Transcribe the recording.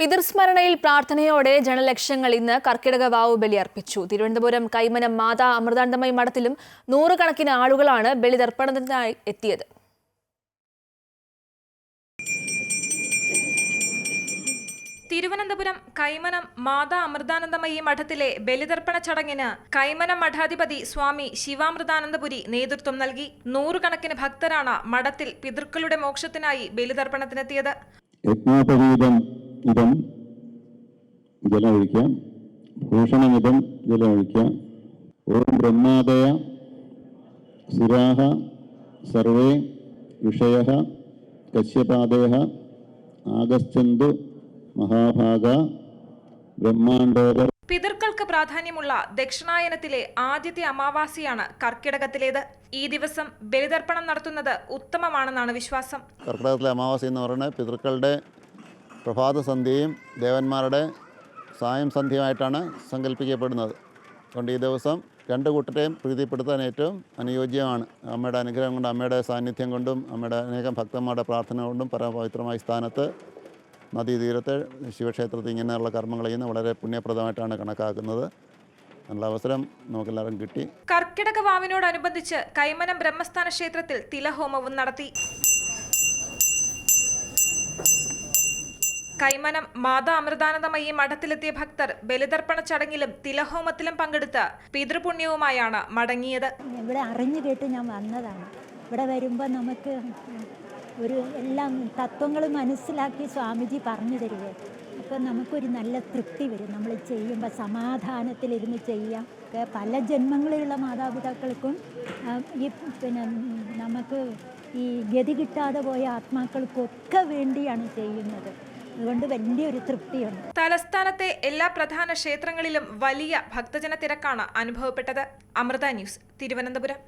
പിതൃസ്മരണയിൽ പ്രാർത്ഥനയോടെ ജനലക്ഷങ്ങൾ ഇന്ന് കർക്കിടക വാവ് ബലി അർപ്പിച്ചു. തിരുവനന്തപുരം കൈമനം മാതാ അമൃതാനന്ദമയി മഠത്തിലും നൂറുകണക്കിന് ആളുകളാണ് ബലിതർപ്പണത്തിനായി എത്തിയത്. തിരുവനന്തപുരം കൈമനം മാതാ അമൃതാനന്ദമയി മഠത്തിലെ ബലിതർപ്പണ ചടങ്ങിന് കൈമനം മഠാധിപതി സ്വാമി ശിവാമൃതാനന്ദപുരി നേതൃത്വം നൽകി. നൂറുകണക്കിന് ഭക്തരാണ് മഠത്തിൽ പിതൃക്കളുടെ മോക്ഷത്തിനായി ബലിതർപ്പണത്തിനെത്തിയത്. ഇതം ജലമൊഴിക്കാം, ഭൂഷണമിതം ജലമൊഴിക്കാം. ഓം ബ്രഹ്മാദയ സുരാഹ സർവേ ഋഷയ കശ്യപാദയ ആഗച്ഛന്തു മഹാഭാഗ ബ്രഹ്മാണ്ഡോദർ. പിതൃക്കൾക്ക് പ്രാധാന്യമുള്ള ദക്ഷിണായനത്തിലെ ആദ്യത്തെ അമാവാസിയാണ് കർക്കിടകത്തിലേത്. ഈ ദിവസം ബലിതർപ്പണം നടത്തുന്നത് ഉത്തമമാണെന്നാണ് വിശ്വാസം. കർക്കിടകത്തിലെ അമാവാസി എന്ന് പറയുന്നത് പിതൃക്കളുടെ പ്രഭാത സന്ധ്യയും ദേവന്മാരുടെ സായം സന്ധ്യയുമായിട്ടാണ് സങ്കല്പിക്കപ്പെടുന്നത്. അതുകൊണ്ട് ഈ ദിവസം രണ്ട് കൂട്ടരെയും പ്രീതിപ്പെടുത്താൻ ഏറ്റവും അനുയോജ്യമാണ്. അമ്മയുടെ അനുഗ്രഹം കൊണ്ടും അമ്മയുടെ സാന്നിധ്യം കൊണ്ടും അമ്മയുടെ അനേകം ഭക്തന്മാരുടെ പ്രാർത്ഥന കൊണ്ടും പരമപവിത്രമായ സ്ഥാനത്ത് നദീതീരത്ത് ശിവക്ഷേത്രത്തിൽ ഇങ്ങനെയുള്ള കർമ്മങ്ങൾ ചെയ്യുന്ന വളരെ പുണ്യപ്രദമായിട്ടാണ് കണക്കാക്കുന്നത്. നല്ല അവസരം നമുക്കെല്ലാവരും കിട്ടി. കർക്കിടക വാവിനോടനുബന്ധിച്ച് കൈമനം ബ്രഹ്മസ്ഥാന ക്ഷേത്രത്തിൽ തിലഹോമവും നടത്തി. കൈമനം മാതാ അമൃതാനന്ദമയി മഠത്തിലെത്തിയ ഭക്തർ ബലിതർപ്പണ ചടങ്ങിലും തിലഹോമത്തിലും പങ്കെടുത്ത് പിതൃപുണ്യവുമായാണ് മടങ്ങിയത്. ഇവിടെ അറിഞ്ഞു കേട്ട് ഞാൻ വന്നതാണ്. ഇവിടെ വരുമ്പോൾ നമുക്ക് ഒരു എല്ലാം തത്വങ്ങൾ മനസ്സിലാക്കി സ്വാമിജി പറഞ്ഞു തരുവേ. അപ്പം നമുക്കൊരു നല്ല തൃപ്തി വരും. നമ്മൾ ചെയ്യുമ്പോൾ സമാധാനത്തിലിരുന്ന് ചെയ്യാം. പല ജന്മങ്ങളിലുള്ള മാതാപിതാക്കൾക്കും ഈ നമുക്ക് ഈ ഗതി കിട്ടാതെ പോയ ആത്മാക്കൾക്കൊക്കെ വേണ്ടിയാണ് ചെയ്യുന്നത്. അതുകൊണ്ട് വലിയൊരു തൃപ്തിയുണ്ട്. തലസ്ഥാനത്തെ എല്ലാ പ്രധാന ക്ഷേത്രങ്ങളിലും വലിയ ഭക്തജന തിരക്കാണ് അനുഭവപ്പെട്ടത്. അമൃത ന്യൂസ്, തിരുവനന്തപുരം.